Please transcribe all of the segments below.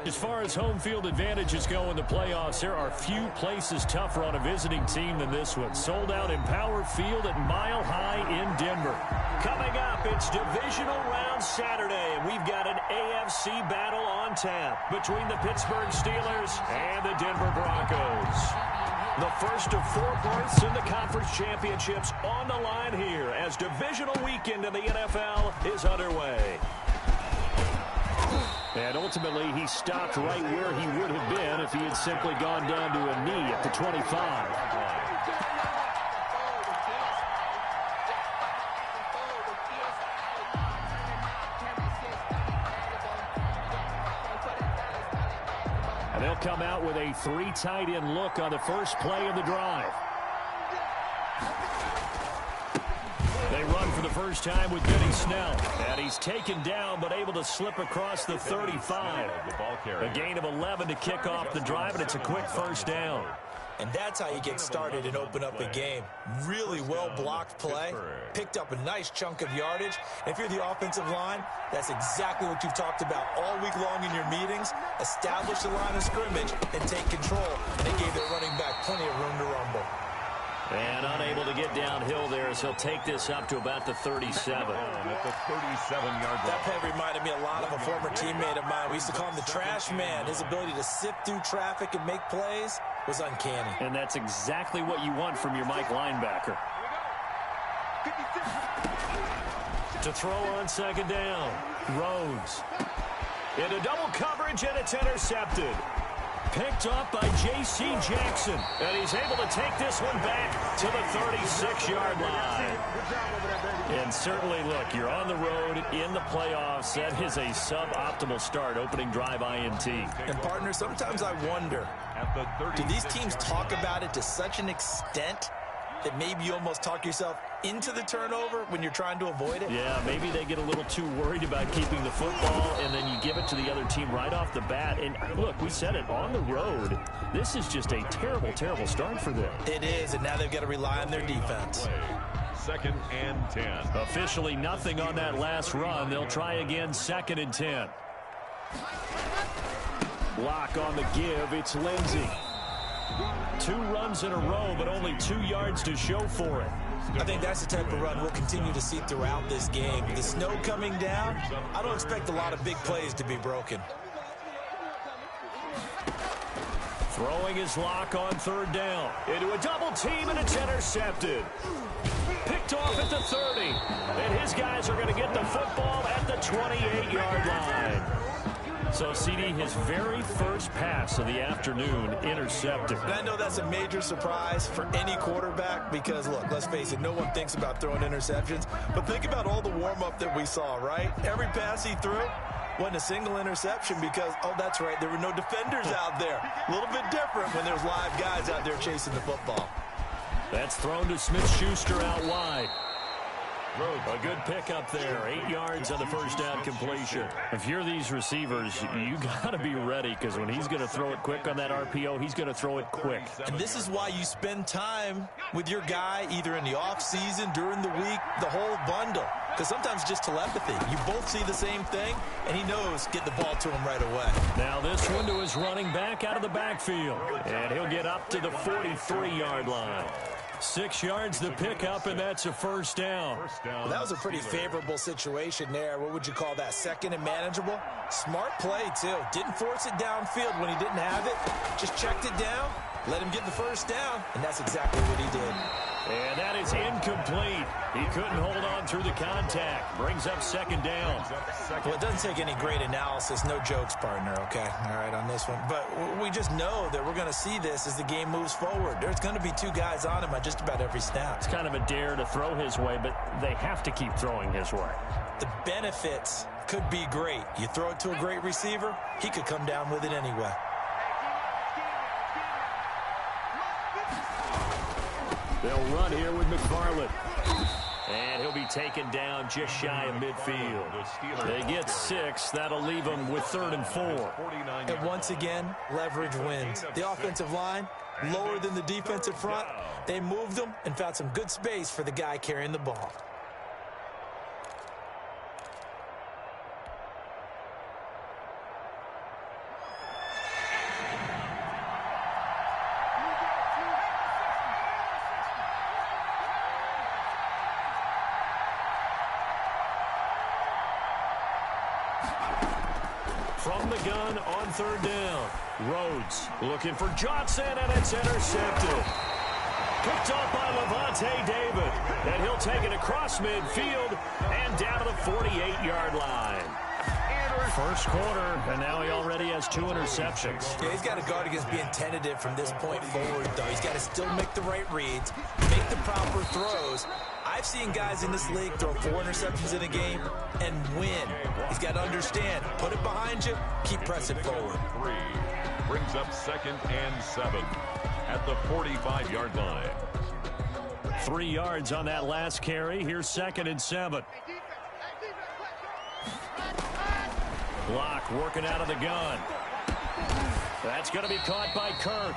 As far as home field advantages go in the playoffs, there are few places tougher on a visiting team than this one. Sold out in Power Field at Mile High in Denver. Coming up, it's Divisional Round Saturday, and we've got an AFC battle on tap between the Pittsburgh Steelers and the Denver Broncos. The first of 4 berths in the conference championships on the line here as Divisional Weekend in the NFL is underway. And ultimately, he stopped right where he would have been if he had simply gone down to a knee at the 25. And they'll come out with a 3 tight end look on the first play of the drive. They run for the first time with Benny Snell. And he's taken down but able to slip across the 35. A gain of 11 to kick off the drive, and it's a quick first down. And that's how you get started and open up a game. Really well-blocked play. Picked up a nice chunk of yardage. And if you're the offensive line, that's exactly what you've talked about all week long in your meetings. Establish the line of scrimmage and take control. And it gave their running back plenty of room to rumble. And unable to get downhill there as he'll take this up to about the 37. At the 37-yard line. That play reminded me a lot of a former teammate of mine. We used to call him the trash man. His ability to sift through traffic and make plays was uncanny. And that's exactly what you want from your Mike linebacker. To throw on second down. Rhodes. Into double coverage, and it's intercepted. Picked up by J.C. Jackson. And he's able to take this one back to the 36-yard line. And certainly, look, you're on the road in the playoffs. That is a suboptimal start, opening drive INT. And, partner, sometimes I wonder, do these teams talk about it to such an extent that maybe you almost talk yourself into the turnover when you're trying to avoid it? Yeah, maybe they get a little too worried about keeping the football, and then you give it to the other team right off the bat. And, look, we said it, on the road, this is just a terrible, terrible start for them. It is, and now they've got to rely on their defense. 2nd and 10. Officially nothing on that last run. They'll try again, 2nd and 10. Lock on the give. It's Lindsey. 2 runs in a row, but only 2 yards to show for it. I think that's the type of run we'll continue to see throughout this game. The snow coming down, I don't expect a lot of big plays to be broken. Throwing his lock on 3rd down. Into a double team, and it's intercepted. Picked off at the 30. And his guys are going to get the football at the 28-yard line. So, CD, his very first pass of the afternoon intercepted. And I know that's a major surprise for any quarterback because, look, let's face it, no one thinks about throwing interceptions. But think about all the warm-up that we saw, right? Every pass he threw wasn't a single interception because, oh, that's right, there were no defenders out there. A little bit different when there's live guys out there chasing the football. That's thrown to Smith-Schuster out wide. A good pickup there. 8 yards on the first down completion. If you're these receivers, you got to be ready because when he's going to throw it quick on that RPO, he's going to throw it quick. And this is why you spend time with your guy either in the offseason, during the week, the whole bundle. Because sometimes just telepathy. You both see the same thing, and he knows get the ball to him right away. Now this one to his running back out of the backfield. And he'll get up to the 43-yard line. 6 yards the pickup, and that's a first down. Well, that was a pretty favorable situation there. What would you call that? 2nd and manageable? Smart play, too. Didn't force it downfield when he didn't have it. Just checked it down, let him get the first down, and that's exactly what he did. And that is incomplete. He couldn't hold on through the contact. Brings up 2nd down. Well, it doesn't take any great analysis. No jokes, partner, okay? All right, on this one. But we just know that we're going to see this as the game moves forward. There's going to be 2 guys on him on just about every snap. It's kind of a dare to throw his way, but they have to keep throwing his way. The benefits could be great. You throw it to a great receiver, he could come down with it anyway. They'll run here with McFarland. And he'll be taken down just shy of midfield. They get 6. That'll leave them with 3rd and 4. And once again, leverage wins. The offensive line, lower than the defensive front. They moved them and found some good space for the guy carrying the ball. from the gun on third down. Rhodes looking for Johnson, and it's intercepted. Picked off by Levante David. And he'll take it across midfield and down to the 48-yard line. First quarter, and now he already has 2 interceptions. Yeah, he's got to guard against being tentative from this point forward, though. He's got to still make the right reads, make the proper throws. I've seen guys in this league throw 4 interceptions in a game and win. He's got to understand, put it behind you, keep pressing forward. 3 brings up 2nd and 7 at the 45-yard line. 3 yards on that last carry. Here's 2nd and 7. Block working out of the gun. That's going to be caught by Kirk.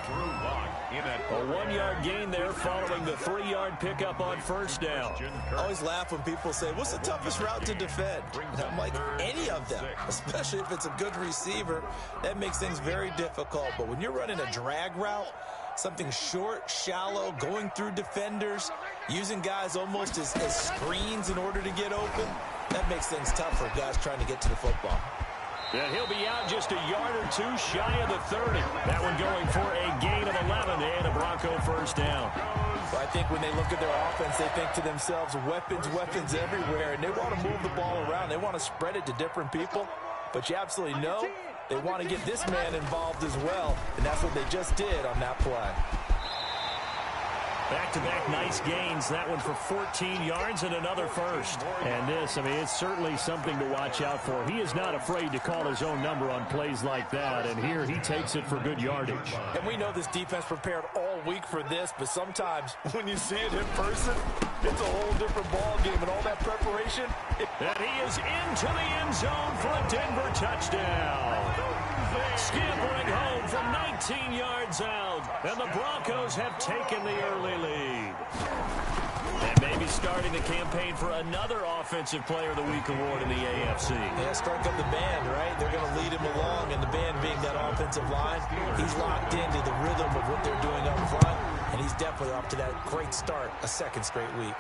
A 1-yard gain there following the 3-yard pickup on first down. I always laugh when people say, what's the toughest route to defend? And I'm like, any of them, especially if it's a good receiver. That makes things very difficult. But when you're running a drag route, something short, shallow, going through defenders, using guys almost as screens in order to get open, that makes things tough for guys trying to get to the football. And he'll be out just a yard or 2 shy of the 30. That one going for a gain of 11 and a Bronco first down. Well, I think when they look at their offense, they think to themselves, weapons everywhere, and they want to move the ball around. They want to spread it to different people, but you absolutely know they want to get this man involved as well, and that's what they just did on that play. Back-to-back nice gains. That one for 14 yards and another first. And this, I mean, it's certainly something to watch out for. He is not afraid to call his own number on plays like that, and here he takes it for good yardage. And we know this defense prepared all week for this, but sometimes when you see it in person, it's a whole different ball game, and all that preparation. And he is into the end zone for a Denver touchdown. Scampering home from 19 yards out, and the Broncos have taken the early lead. And maybe starting the campaign for another Offensive Player of the Week award in the AFC. Yeah, strike up the band, right? They're going to lead him along, and the band being that offensive line, he's locked into the rhythm of what they're doing up front, and he's definitely off to that great start, a 2nd straight week.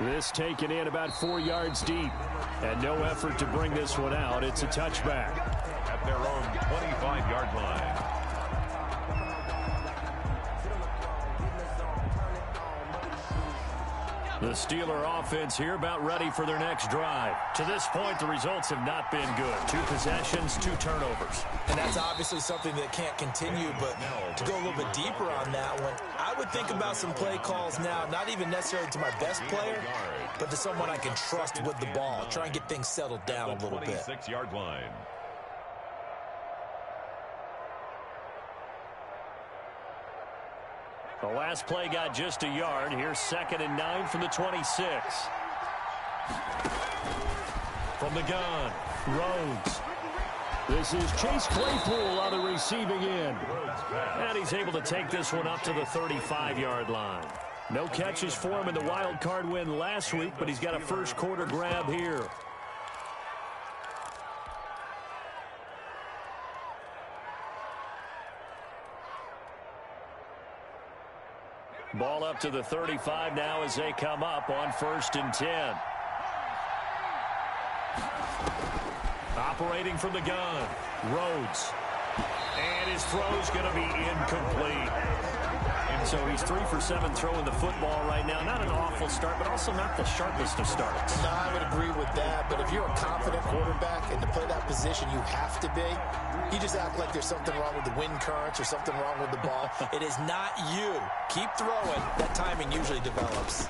This taken in about 4 yards deep, and no effort to bring this one out. It's a touchback. At their own 25-yard line. The Steeler offense here about ready for their next drive. To this point, the results have not been good. 2 possessions, 2 turnovers. And that's obviously something that can't continue, but to go a little bit deeper on that one, I would think about some play calls now, not even necessarily to my best player, but to someone I can trust with the ball. Try and get things settled down a little bit. 26-yard line. The last play got just a yard. Here's 2nd and 9 from the 26. From the gun, Rhodes. This is Chase Claypool on the receiving end. And he's able to take this one up to the 35-yard line. No catches for him in the wild card win last week, but he's got a first quarter grab here. Ball up to the 35 now as they come up on 1st and 10. Operating from the gun, Rhodes. And his throw's going to be incomplete. And so he's 3 for 7 throwing the football right now. Not an awful start, but also not the sharpest of starts. No, I would agree with that. But if you're a confident quarterback and to play that position you have to be, you just act like there's something wrong with the wind currents or something wrong with the ball. It is not you. Keep throwing. That timing usually develops.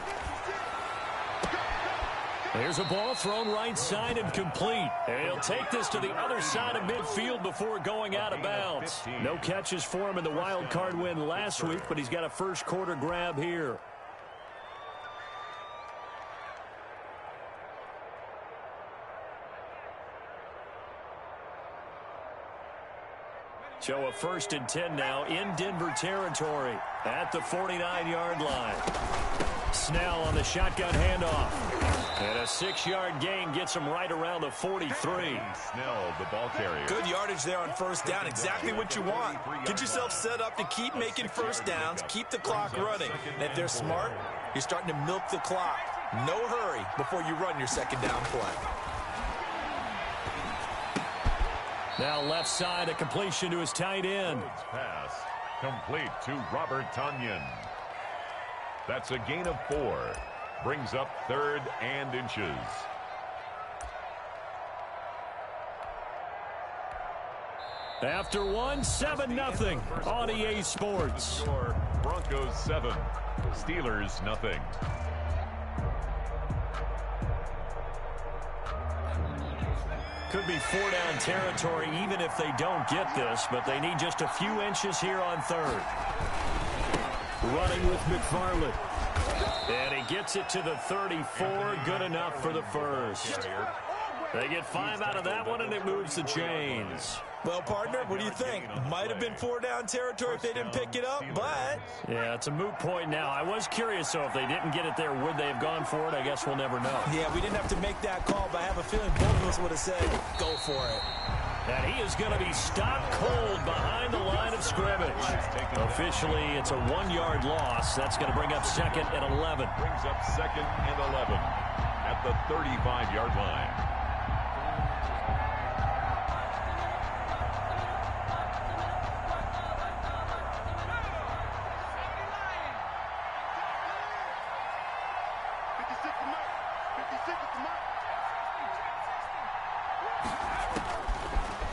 There's a ball thrown right side and complete. And he'll take this to the other side of midfield before going out of bounds. No catches for him in the wild card win last week, but he's got a first quarter grab here. So a 1st and 10 now in Denver territory at the 49-yard line. Snell on the shotgun handoff. And a 6-yard gain gets him right around the 43. Snell, the ball carrier. Good yardage there on 1st down. Exactly what you want. Get yourself set up to keep making first downs. Keep the clock running. And if they're smart, you're starting to milk the clock. No hurry before you run your 2nd down play. Now left side, a completion to his tight end. Pass complete to Robert Tonyan. That's a gain of 4. Brings up 3rd and inches. After one, 7-0 on EA Sports. Broncos 7, Steelers nothing. Could be 4-down territory even if they don't get this, but they need just a few inches here on 3rd. Running with McFarland. And he gets it to the 34. Good enough for the first. They get 5 out of that one, and it moves the chains. Well, partner, what do you think? Might have been 4-down territory if they didn't pick it up, but... Yeah, it's a moot point now. I was curious, so if they didn't get it there, would they have gone for it? I guess we'll never know. Yeah, we didn't have to make that call, but I have a feeling both of us would have said, go for it. And he is going to be stopped cold behind the line of scrimmage. Officially, it's a 1-yard loss. That's going to bring up 2nd and 11. Brings up 2nd and 11 at the 35-yard line.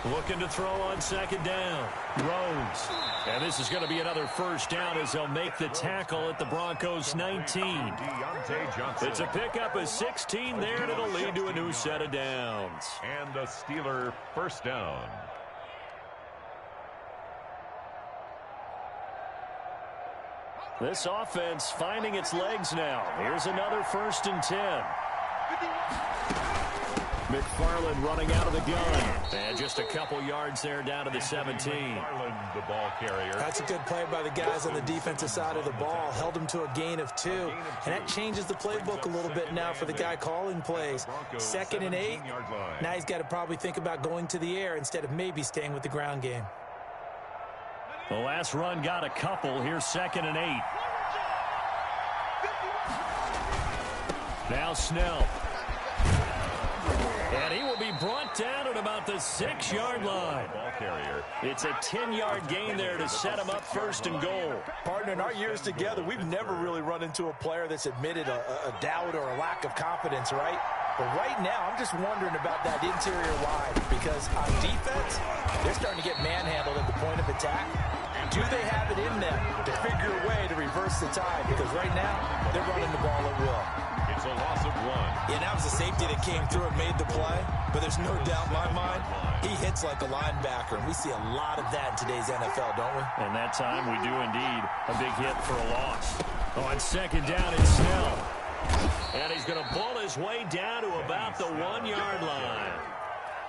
Looking to throw on 2nd down. Rhodes. And this is going to be another first down as they'll make the tackle at the Broncos 19. It's a pickup of 16 there, and it'll lead to a new set of downs. And a Steeler first down. This offense finding its legs now. Here's another 1st and 10. McFarland running out of the gun. And just a couple yards there down to the 17. McFarland, the ball carrier. That's a good play by the guys on the defensive side of the ball. Held him to a gain of 2. And that changes the playbook a little bit now for the guy calling plays. 2nd and 8. Now he's got to probably think about going to the air instead of maybe staying with the ground game. The last run got a couple. Here's 2nd and 8. Now Snell. And he will be brought down at about the 6-yard line. Ball carrier. It's a 10-yard gain there to set him up 1st and goal. Partner, in our years together, we've never really run into a player that's admitted a doubt or a lack of confidence, right? But right now, I'm just wondering about that interior line because on defense, they're starting to get manhandled at the point of attack. Do they have it in them to figure a way to reverse the tide? Because right now, they're running the ball at will. It's a loss of 1. Yeah, that was a safety that came through and made the play. But there's no doubt in my mind, he hits like a linebacker. And we see a lot of that in today's NFL, don't we? And that time we do indeed. A big hit for a loss. On 2nd down, it's Snell. And he's going to bull his way down to about the 1-yard line.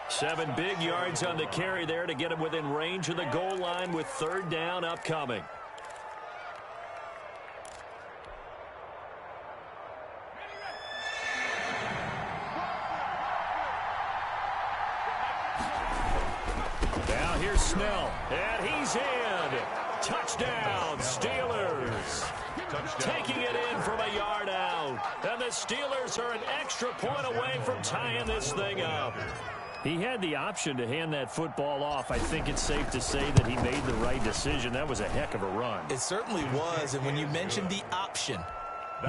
7 big yards on the carry there to get him within range of the goal line with 3rd down upcoming. Now here's Snell, and he's in. Touchdown, Steelers. Taking it in from a yard out. And the Steelers are an extra point away from tying this thing up. He had the option to hand that football off. I think it's safe to say that he made the right decision. That was a heck of a run. It certainly was. And when you mentioned the option,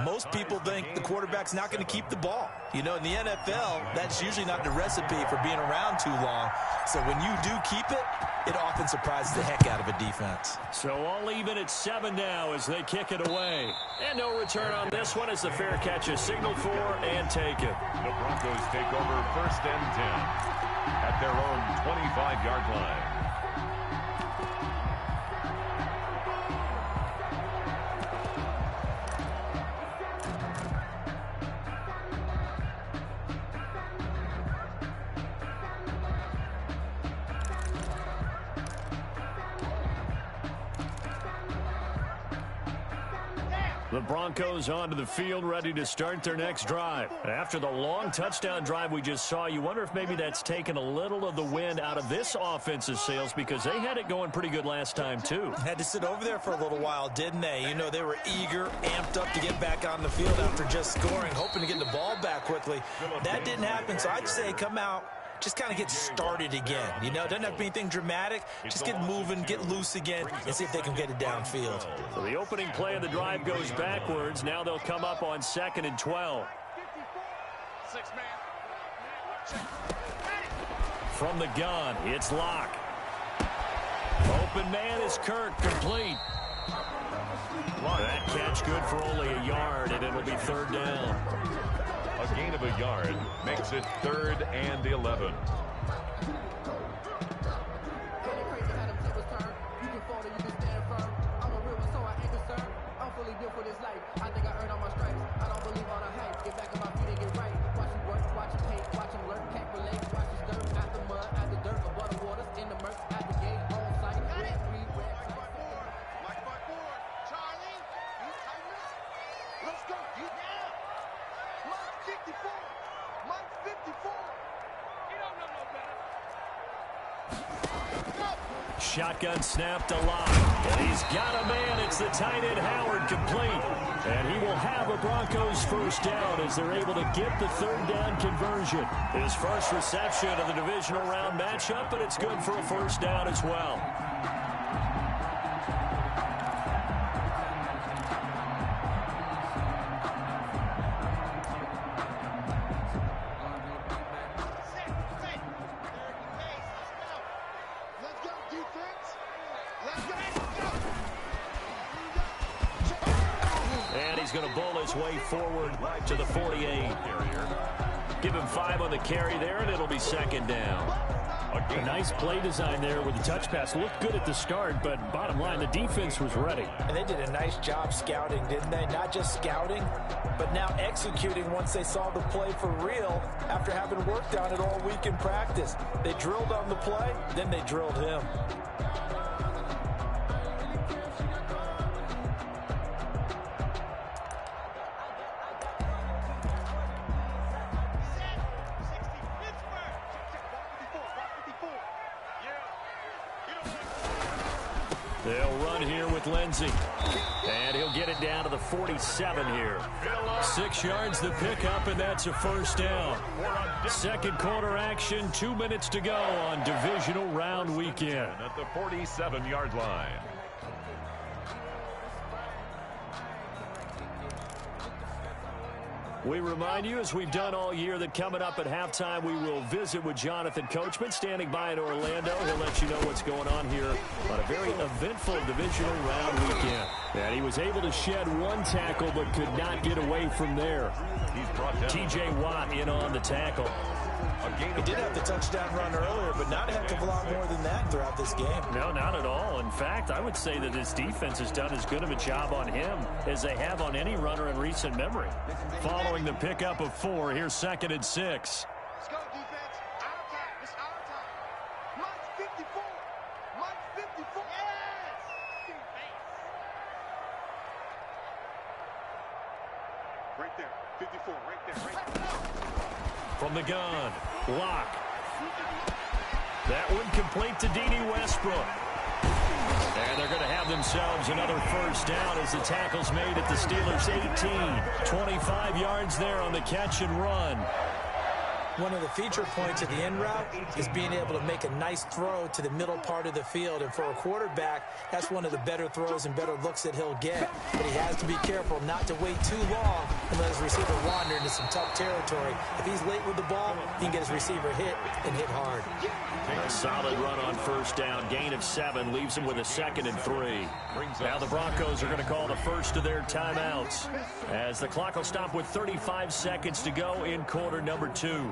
most people think the quarterback's not going to keep the ball. You know, in the NFL, that's usually not the recipe for being around too long. So when you do keep it, it often surprises the heck out of a defense. So all even at 7 now as they kick it away. And no return on this one as the fair catch is signaled for and taken. The Broncos take over 1st and 10 at their own 25-yard line. The Broncos onto the field, ready to start their next drive. After the long touchdown drive we just saw, you wonder if maybe that's taken a little of the wind out of this offensive sails because they had it going pretty good last time, too. Had to sit over there for a little while, didn't they? You know, they were eager, amped up to get back on the field after just scoring, hoping to get the ball back quickly. That didn't happen, so I'd say come out just kind of get started again. You know, it doesn't have to be anything dramatic. Just get moving, get loose again, and see if they can get it downfield. So the opening play of the drive goes backwards. Now they'll come up on 2nd and 12. From the gun, it's Locke. Open man is Kirk, complete. That catch good for only a yard, and it'll be 3rd down. A gain of a yard makes it 3rd and 11. Shotgun snap to Locke. And he's got a man. It's the tight end Howard, complete. And he will have a Broncos first down as they're able to get the 3rd down conversion. His first reception of the divisional round matchup, but it's good for a first down as well. Going to bowl his way forward to the 48. Give him 5 on the carry there, and it'll be 2nd down. A nice play design there with the touch pass. Looked good at the start, but bottom line, the defense was ready. And they did a nice job scouting, didn't they? Not just scouting, but now executing once they saw the play for real after having worked on it all week in practice. They drilled on the play, then they drilled him. They'll run here with Lindsey. And he'll get it down to the 47 here. 6 yards the pickup, and that's a first down. 2nd quarter action, 2 minutes to go on divisional round weekend. At the 47-yard line. We remind you, as we've done all year, that coming up at halftime, we will visit with Jonathan Coachman, standing by in Orlando. He'll let you know what's going on here on a very eventful divisional round weekend. And he was able to shed 1 tackle, but could not get away from there. He's brought down T.J. Watt in on the tackle. He did have the touchdown run earlier, but not a heck of a lot more than that throughout this game. No, not at all. In fact, I would say that his defense has done as good of a job on him as they have on any runner in recent memory. Following the pickup of 4, here's 2nd and 6. Let's go, defense. Our time. It's our time. Mike's 54. Mike's 54. Yes! Right there. 54. Right there. Right there. From the gun, Locke. That one complete to Dede Westbrook. And they're going to have themselves another first down as the tackle's made at the Steelers' 18. 25 yards there on the catch and run. One of the feature points of the end route is being able to make a nice throw to the middle part of the field. And for a quarterback, that's one of the better throws and better looks that he'll get. But he has to be careful not to wait too long and let his receiver wander into some tough territory. If he's late with the ball, he can get his receiver hit and hit hard. A solid run on first down. Gain of 7 leaves him with a 2nd and 3. Now the Broncos are going to call the first of their timeouts as the clock will stop with 35 seconds to go in quarter number 2.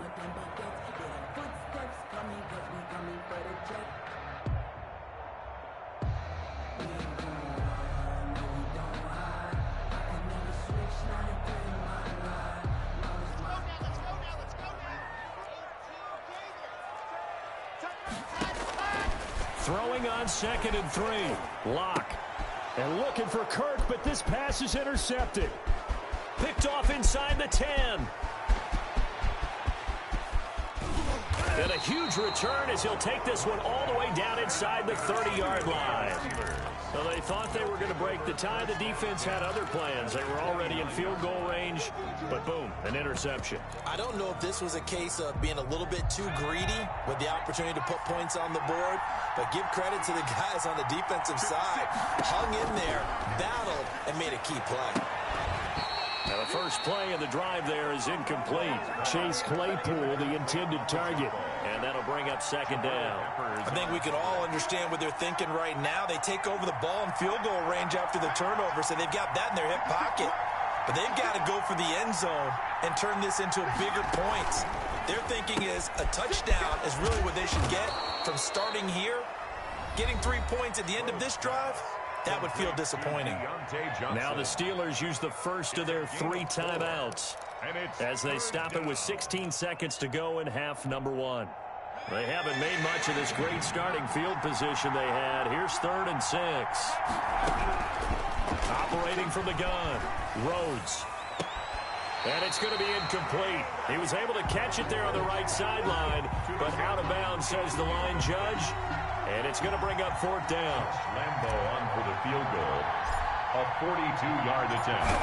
Throwing on 2nd and 3. Locke. And looking for Kirk, but this pass is intercepted. Picked off inside the 10. And a huge return as he'll take this one all the way down inside the 30-yard line. So they thought they were going to break the tie. The defense had other plans. They were already in field goal range, but boom, an interception. I don't know if this was a case of being a little bit too greedy with the opportunity to put points on the board, but give credit to the guys on the defensive side. Hung in there, battled, and made a key play. Now the first play of the drive there is incomplete. Chase Claypool, the intended target. And that'll bring up second down. I think we can all understand what they're thinking right now. They take over the ball in field goal range after the turnover, so they've got that in their hip pocket. But they've got to go for the end zone and turn this into bigger points. Their thinking is a touchdown is really what they should get from starting here. Getting 3 points at the end of this drive, that would feel disappointing. Now the Steelers use the first of their 3 timeouts as they stop it with 16 seconds to go in half number 1. They haven't made much of this great starting field position they had. Here's 3rd and 6. Operating from the gun, Rhodes. And it's going to be incomplete. He was able to catch it there on the right sideline, but out of bounds, says the line judge. And it's going to bring up 4th down. Lambo on for the field goal. A 42-yard attempt.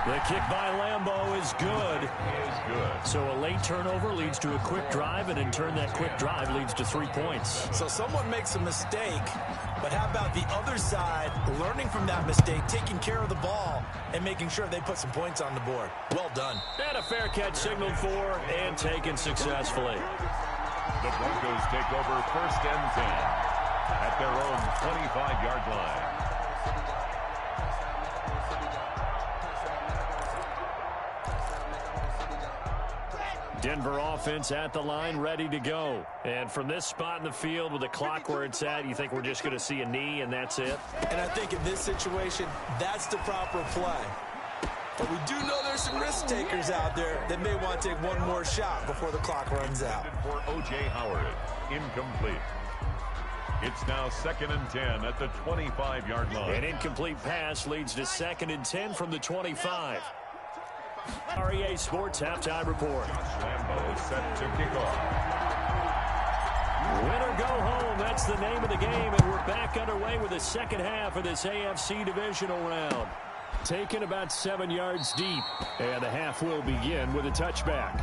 The kick by Lambo is good. So a late turnover leads to a quick drive, and in turn that quick drive leads to 3 points. So someone makes a mistake, but how about the other side learning from that mistake, taking care of the ball, and making sure they put some points on the board? Well done. And a fair catch signaled for and taken successfully. The Broncos take over 1st and 10 at their own 25-yard line. Denver offense at the line, ready to go. And from this spot in the field with the clock where it's at, you think we're just going to see a knee and that's it? And I think in this situation, that's the proper play. But we do know there's some risk takers out there that may want to take one more shot before the clock runs out. For O.J. Howard, incomplete. It's now 2nd and 10 at the 25-yard line. An incomplete pass leads to 2nd and 10 from the 25. REA Sports halftime report. Lambo set to kick off. Win or go home, that's the name of the game, and we're back underway with the second half of this AFC Divisional round. Taken about 7 yards deep, and the half will begin with a touchback.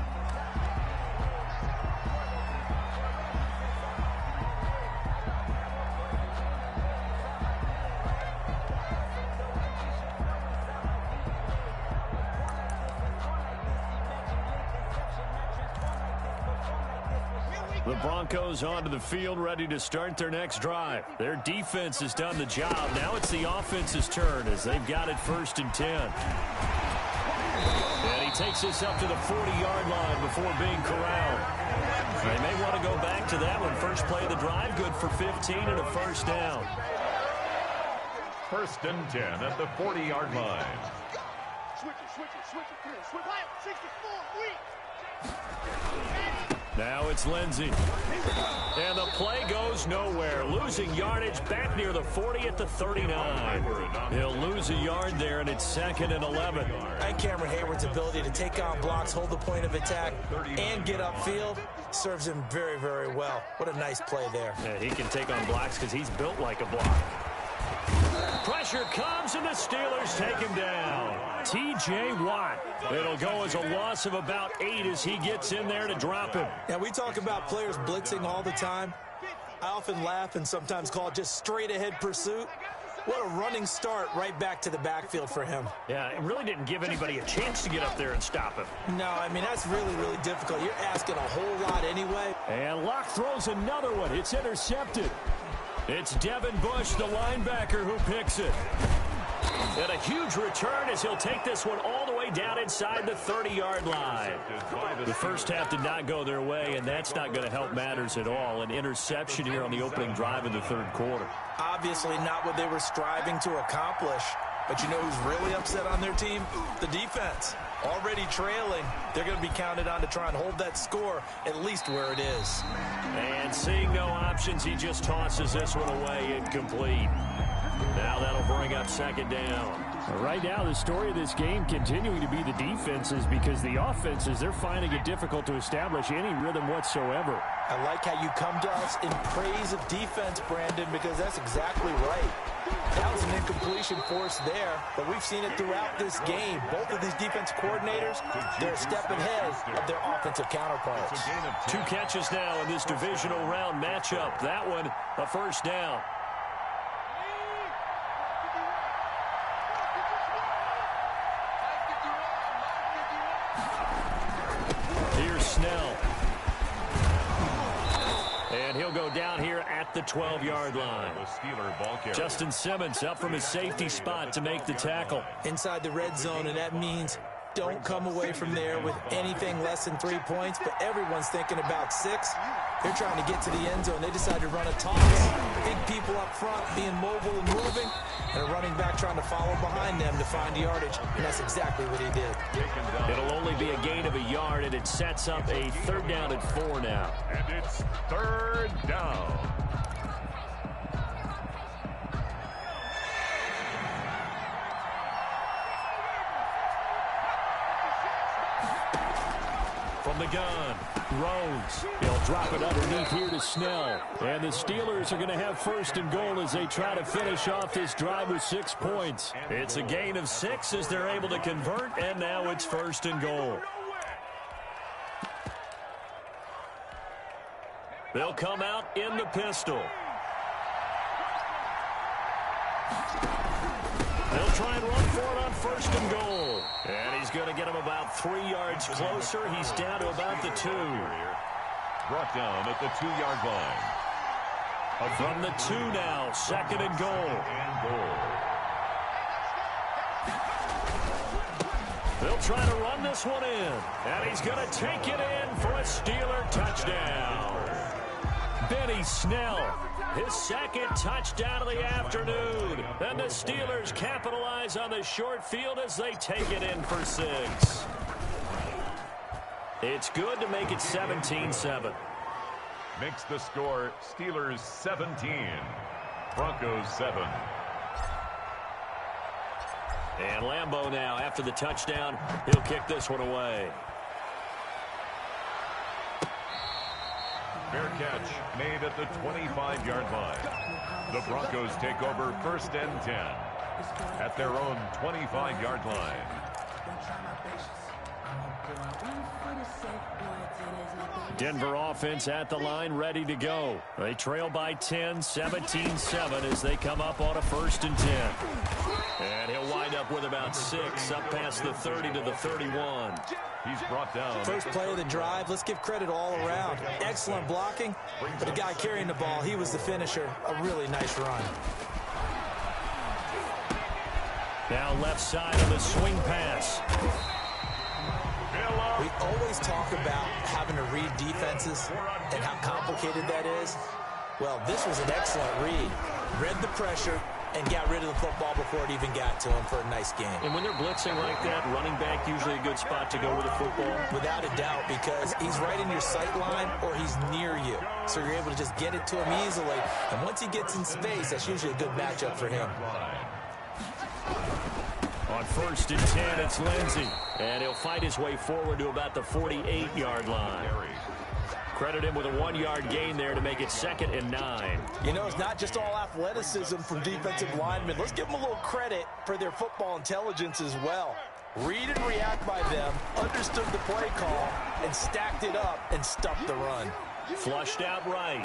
The Broncos onto the field, ready to start their next drive. Their defense has done the job. Now it's the offense's turn as they've got it 1st and 10. And he takes this up to the 40-yard line before being corralled. They may want to go back to that one. First play of the drive, good for 15 and a 1st down. 1st and 10 at the 40-yard line. Switch it, come here, switch. 64, weak. Now it's Lindsey. And the play goes nowhere. Losing yardage back near the 40 at the 39. He'll lose a yard there, and it's 2nd and 11. And Cameron Hayward's ability to take on blocks, hold the point of attack, and get upfield serves him very, very well. What a nice play there. Yeah, he can take on blocks because he's built like a block. Pressure comes, and the Steelers take him down. T.J. Watt. It'll go as a loss of about 8 as he gets in there to drop him. Yeah, we talk about players blitzing all the time. I often laugh and sometimes call it just straight-ahead pursuit. What a running start right back to the backfield for him. Yeah, it really didn't give anybody a chance to get up there and stop him. No, I mean, that's really, really difficult. You're asking a whole lot anyway. And Locke throws another one. It's intercepted. It's Devin Bush, the linebacker, who picks it. And a huge return as he'll take this one all the way down inside the 30-yard line. The first half did not go their way, and that's not going to help matters at all. An interception here on the opening drive of the 3rd quarter. Obviously not what they were striving to accomplish. But you know who's really upset on their team? The defense. Already trailing, they're going to be counted on to try and hold that score at least where it is. And seeing no options, he just tosses this one away incomplete. Now that'll bring up second down. Right now, the story of this game continuing to be the defenses, because the offenses, they're finding it difficult to establish any rhythm whatsoever. I like how you come to us in praise of defense, Brandon, because that's exactly right. That was an incompletion force there, but we've seen it throughout this game. Both of these defense coordinators, they're a step ahead of their offensive counterparts. 2 catches now in this divisional round matchup. That one, a first down. Here's Snell. And he'll go down here at the 12-yard line. Justin Simmons up from his safety spot to make the tackle. Inside the red zone, and that means don't come away from there with anything less than 3 points, but everyone's thinking about 6. They're trying to get to the end zone. They decide to run a toss. Big people up front being mobile and moving, and a running back trying to follow behind them to find yardage, and that's exactly what he did. It'll only be a gain of a yard, and it sets up a 3rd down and 4 now. And it's 3rd down. From the gun, Rhodes. He'll drop it underneath here to Snell. And the Steelers are going to have 1st and goal as they try to finish off this drive with 6 points. It's a gain of 6 as they're able to convert, and now it's 1st and goal. They'll come out in the pistol. They'll try and run for it on 1st and goal. And he's going to get him about 3 yards closer. He's down to about the 2. Brought down at the 2-yard line. From the 2 now, 2nd and goal. They'll try to run this one in. And he's going to take it in for a Steeler touchdown. Benny Snell, his 2nd touchdown of the afternoon. And the Steelers capitalize on the short field as they take it in for 6. It's good to make it 17-7. Makes the score Steelers 17, Broncos 7. And Lambeau now, after the touchdown, he'll kick this one away. Fair catch made at the 25-yard line. The Broncos take over 1st and 10 at their own 25-yard line. Denver offense at the line, ready to go. They trail by 10, 17-7 as they come up on a 1st and 10. And he'll wind up with about 6, up past the 30 to the 31. He's brought down. First play of the drive, let's give credit all around. Excellent blocking, but the guy carrying the ball, he was the finisher. A really nice run. Now left side on the swing pass. We always talk about having to read defenses and how complicated that is. Well, this was an excellent read. Read the pressure and got rid of the football before it even got to him for a nice game. And when they're blitzing like that, running back usually a good spot to go with the football. Without a doubt, because he's right in your sight line or he's near you. So you're able to just get it to him easily. And once he gets in space, that's usually a good matchup for him. On 1st and 10, it's Lindsey. And he'll fight his way forward to about the 48-yard line. Credit him with a 1-yard gain there to make it 2nd and 9. You know, it's not just all athleticism from defensive linemen. Let's give them a little credit for their football intelligence as well. Read and react by them, understood the play call, and stacked it up and stuffed the run. Flushed out right.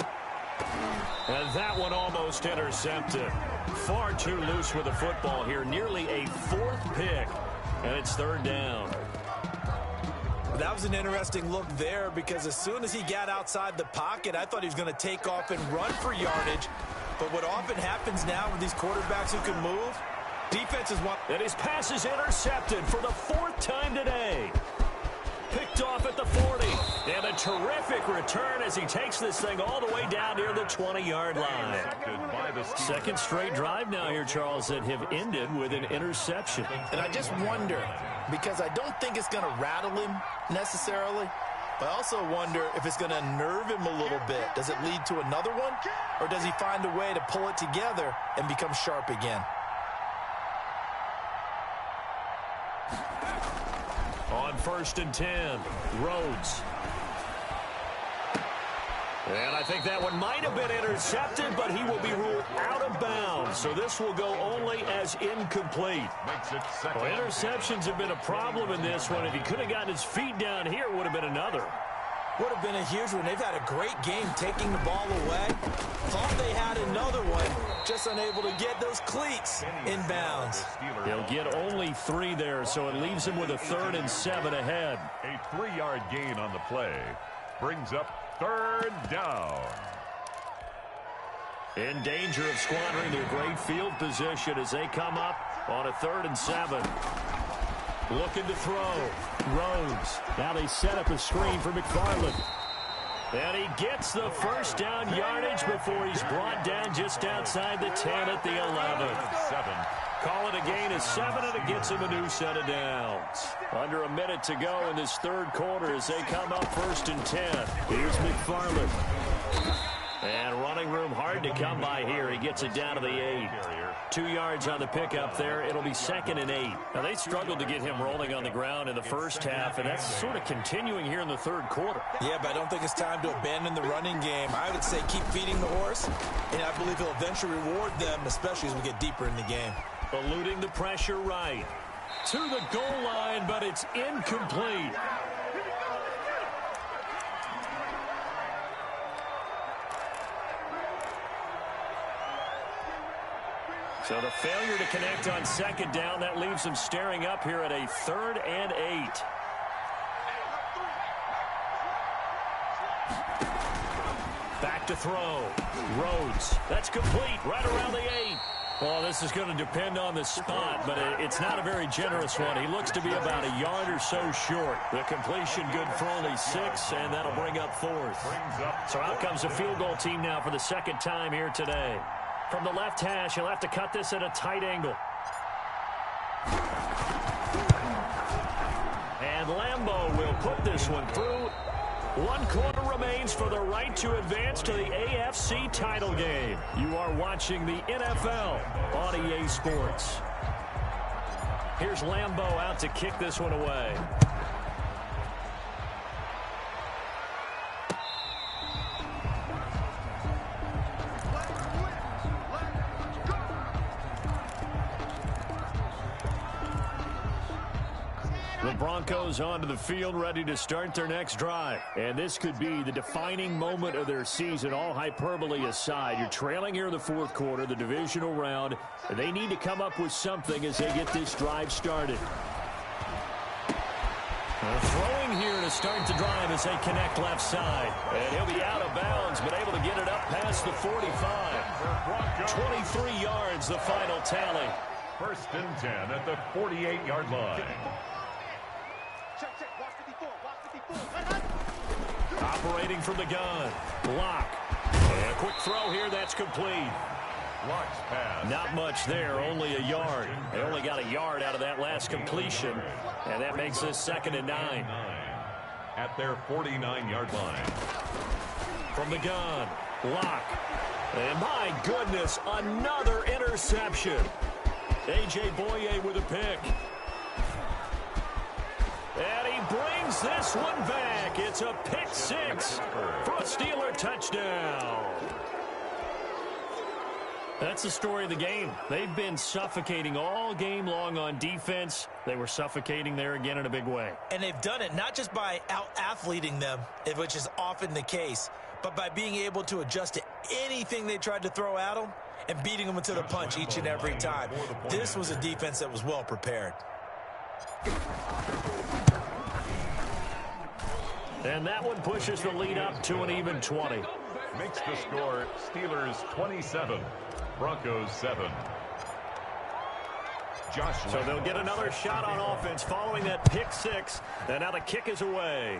And that one almost intercepted. Far too loose with the football here. Nearly a 4th pick. And it's 3rd down. That was an interesting look there because as soon as he got outside the pocket, I thought he was going to take off and run for yardage. But what often happens now with these quarterbacks who can move, defenses want... And his pass is intercepted for the 4th time today. Picked off at the 40. And a terrific return as he takes this thing all the way down near the 20-yard line. 2nd straight drive now here, Charles, that have ended with an interception. And I just wonder, because I don't think it's going to rattle him necessarily, I also wonder if it's going to unnerve him a little bit. Does it lead to another one? Or does he find a way to pull it together and become sharp again? On 1st and 10, Rhodes. And I think that one might have been intercepted, but he will be ruled out of bounds. So this will go only as incomplete. Makes it second. Well, interceptions have been a problem in this one. If he could have gotten his feet down here, it would have been another. Would have been a huge one. They've had a great game taking the ball away. Thought they had another one, just unable to get those cleats in bounds. He'll get only 3 there, so it leaves him with a 3rd and 7 ahead. A 3-yard gain on the play brings up 3rd down. In danger of squandering their great field position as they come up on a 3rd and 7. Looking to throw. Rhodes. Now they set up a screen for McFarland. And he gets the first down yardage before he's brought down just outside the 10 at the 11. 7. Call it a gain of 7, and it gets him a new set of downs. Under a minute to go in this 3rd quarter as they come up 1st and 10. Here's McFarland. And running room hard to come by here. He gets it down to the 8. 2 yards on the pickup there. It'll be 2nd and 8. Now, they struggled to get him rolling on the ground in the first half, and that's sort of continuing here in the 3rd quarter. Yeah, but I don't think it's time to abandon the running game. I would say keep feeding the horse, and I believe he'll eventually reward them, especially as we get deeper in the game. Eluding the pressure right. To the goal line, but it's incomplete. So the failure to connect on 2nd down, that leaves him staring up here at a 3rd and 8. Back to throw. Rhodes. That's complete right around the 8. Well, this is going to depend on the spot, but it's not a very generous one. He looks to be about a yard or so short. The completion good for only 6, and that'll bring up 4th. So out comes a field goal team now for the 2nd time here today. From the left hash, he'll have to cut this at a tight angle. And Lambeau will put this one through. 1 quarter remains for the right to advance to the AFC title game. You are watching the NFL on EA Sports. Here's Lambeau out to kick this one away. The Broncos onto the field, ready to start their next drive. And this could be the defining moment of their season, all hyperbole aside. You're trailing here in the 4th quarter, the divisional round. And they need to come up with something as they get this drive started. Throwing here to start the drive as they connect left side. And he'll be out of bounds, but able to get it up past the 45. 23 yards, the final tally. 1st and 10 at the 48-yard line. Operating from the gun. Lock. And a quick throw here. That's complete. Lock's pass. Not much there. Only a yard. They only got a yard out of that last completion. And that makes this 2nd and 9. At their 49-yard line. From the gun. Lock. And my goodness, another interception. A.J. Boye with a pick. And he brings this one back. It's a pick 6 for a Steeler touchdown. That's the story of the game. They've been suffocating all game long on defense. They were suffocating there again in a big way. And they've done it not just by out-athleting them, which is often the case, but by being able to adjust to anything they tried to throw at them and beating them into the punch each and every time. This was a defense that was well prepared. And that one pushes the lead up to an even 20. Makes the score Steelers 27, Broncos 7. So they'll get another shot on offense following that pick 6. And now the kick is away.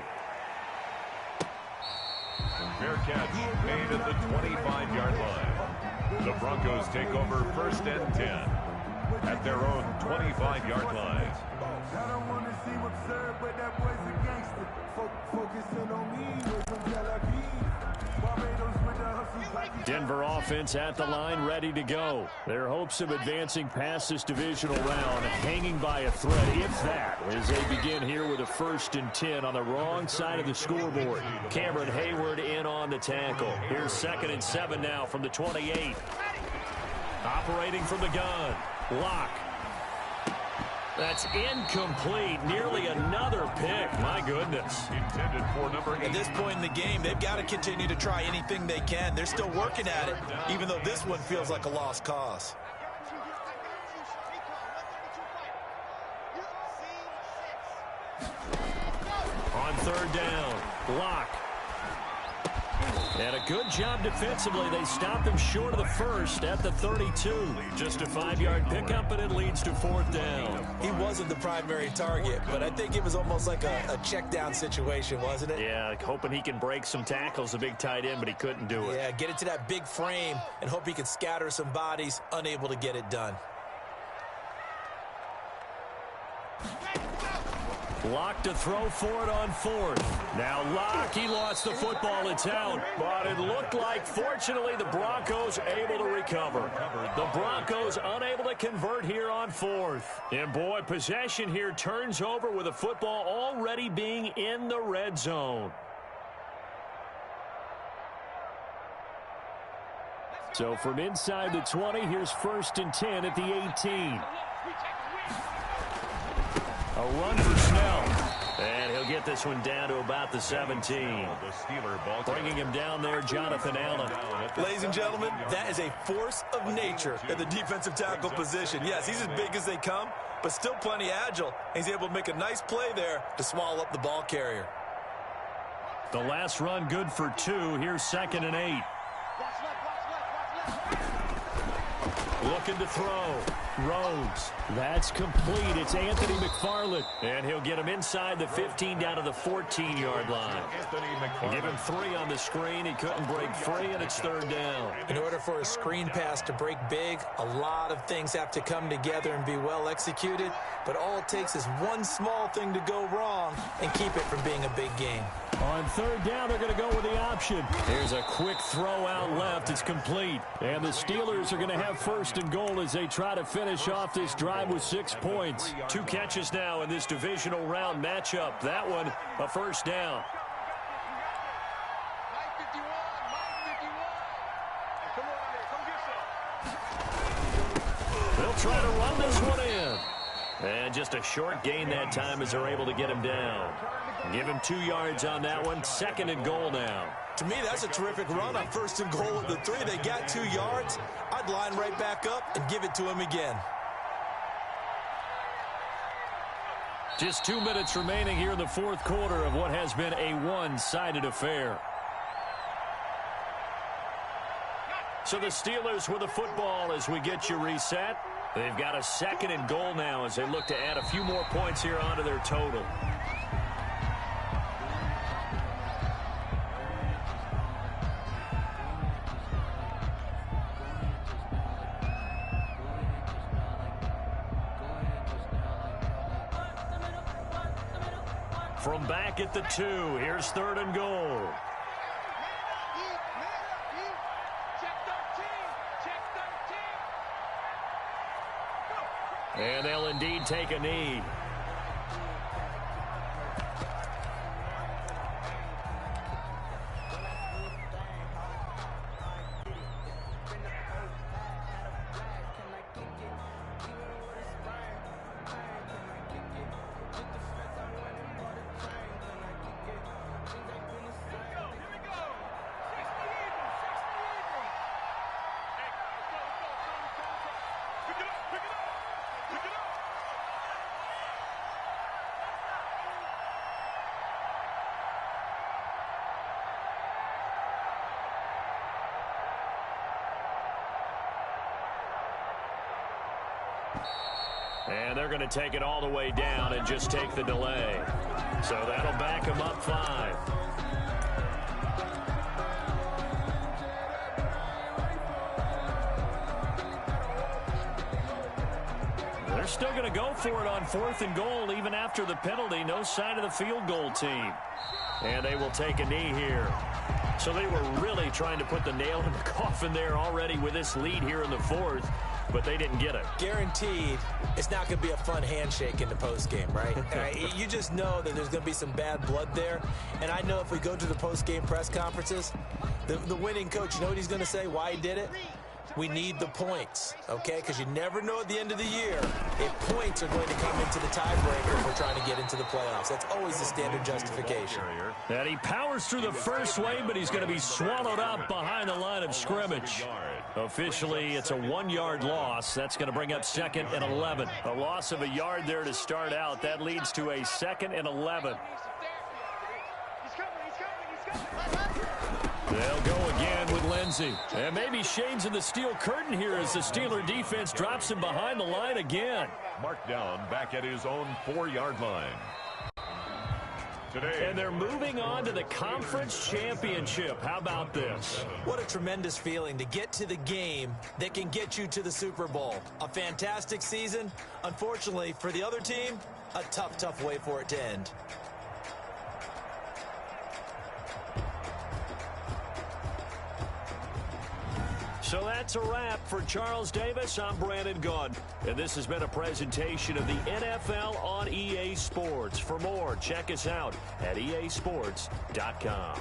Fair catch made at the 25-yard line. The Broncos take over 1st and 10 at their own 25-yard line. I don't want to seem absurd, but that boy's a gangster. Focusing on me with some Tel Aviv. Barbados with the hustle. Denver offense at the line, ready to go. Their hopes of advancing past this divisional round hanging by a thread, if that, as they begin here with a 1st and 10 on the wrong side of the scoreboard. Cameron Hayward in on the tackle. Here's 2nd and 7 now from the 28. Operating from the gun. Lock. That's incomplete. Nearly another pick. My goodness. Intended for number 8. At this point in the game, they've got to continue to try anything they can. They're still working at it, even though this one feels like a lost cause. On 3rd down, Lock. And a good job defensively. They stopped them short of the 1st at the 32. Just a 5-yard pickup, and it leads to 4th down. He wasn't the primary target, but I think it was almost like a check down situation, wasn't it? Yeah, hoping he can break some tackles, the big tight end, but he couldn't do it. Yeah, get it to that big frame and hope he can scatter some bodies, unable to get it done. Lock to throw for it on 4th. Now Lock, he lost the football. It's out. But it looked like, fortunately, the Broncos able to recover. The Broncos unable to convert here on 4th. And, boy, possession here turns over with the football already being in the red zone. So from inside the 20, here's 1st and 10 at the 18. A run for Snell. And he'll get this one down to about the 17. Bringing him down there, Jonathan Allen. Ladies and gentlemen, that is a force of nature at the defensive tackle position. Yes, he's as big as they come, but still plenty agile. He's able to make a nice play there to swallow up the ball carrier. The last run good for 2. Here's 2nd and 8. Looking to throw. Rhodes. That's complete. It's Anthony McFarland. And he'll get him inside the 15 down to the 14-yard line. Give him 3 on the screen. He couldn't break free, and it's 3rd down. In order for a screen pass to break big, a lot of things have to come together and be well executed. But all it takes is one small thing to go wrong and keep it from being a big game. On 3rd down, they're going to go with the option. Here's a quick throw out left. It's complete. And the Steelers are going to have 1st and goal as they try to finish off this drive with 6 points. 2 catches now in this divisional round matchup. That one, a 1st down. They'll try to run this one in. And just a short gain that time as they're able to get him down. Give him 2 yards on that one. 2nd and goal now. To me, that's a terrific run on 1st and goal at the 3. They got 2 yards. I'd line right back up and give it to him again. Just 2 minutes remaining here in the 4th quarter of what has been a one-sided affair. So the Steelers with the football as we get you reset. They've got a 2nd and goal now as they look to add a few more points here onto their total. From back at the 2, here's 3rd and goal. And they'll indeed take a knee. And they're going to take it all the way down and just take the delay. So that'll back them up 5. They're still going to go for it on 4th and goal even after the penalty. No sign of the field goal team. And they will take a knee here. So they were really trying to put the nail in the coffin there already with this lead here in the 4th, but they didn't get it. Guaranteed it's not going to be a fun handshake in the postgame, right? You just know that there's going to be some bad blood there. And I know if we go to the postgame press conferences, the winning coach, you know what he's going to say, why he did it? We need the points, okay? Because you never know at the end of the year if points are going to come into the tiebreaker if we're trying to get into the playoffs. That's always the standard justification. And he powers through the first wave, but he's going to be swallowed up behind the line of scrimmage. Officially, it's a 1-yard loss. That's going to bring up 2nd and 11. A loss of a yard there to start out. That leads to a 2nd and 11. They'll go again with Lindsey. And maybe shades of the steel curtain here as the Steeler defense drops him behind the line again. Marked down back at his own 4-yard line. Today. And they're moving on to the conference championship. How about this? What a tremendous feeling to get to the game that can get you to the Super Bowl. A fantastic season. Unfortunately, for the other team, a tough, tough way for it to end. So that's a wrap for Charles Davis. I'm Brandon Gunn. And this has been a presentation of the NFL on EA Sports. For more, check us out at easports.com.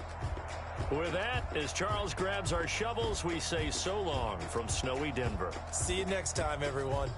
With that, as Charles grabs our shovels, we say so long from snowy Denver. See you next time, everyone.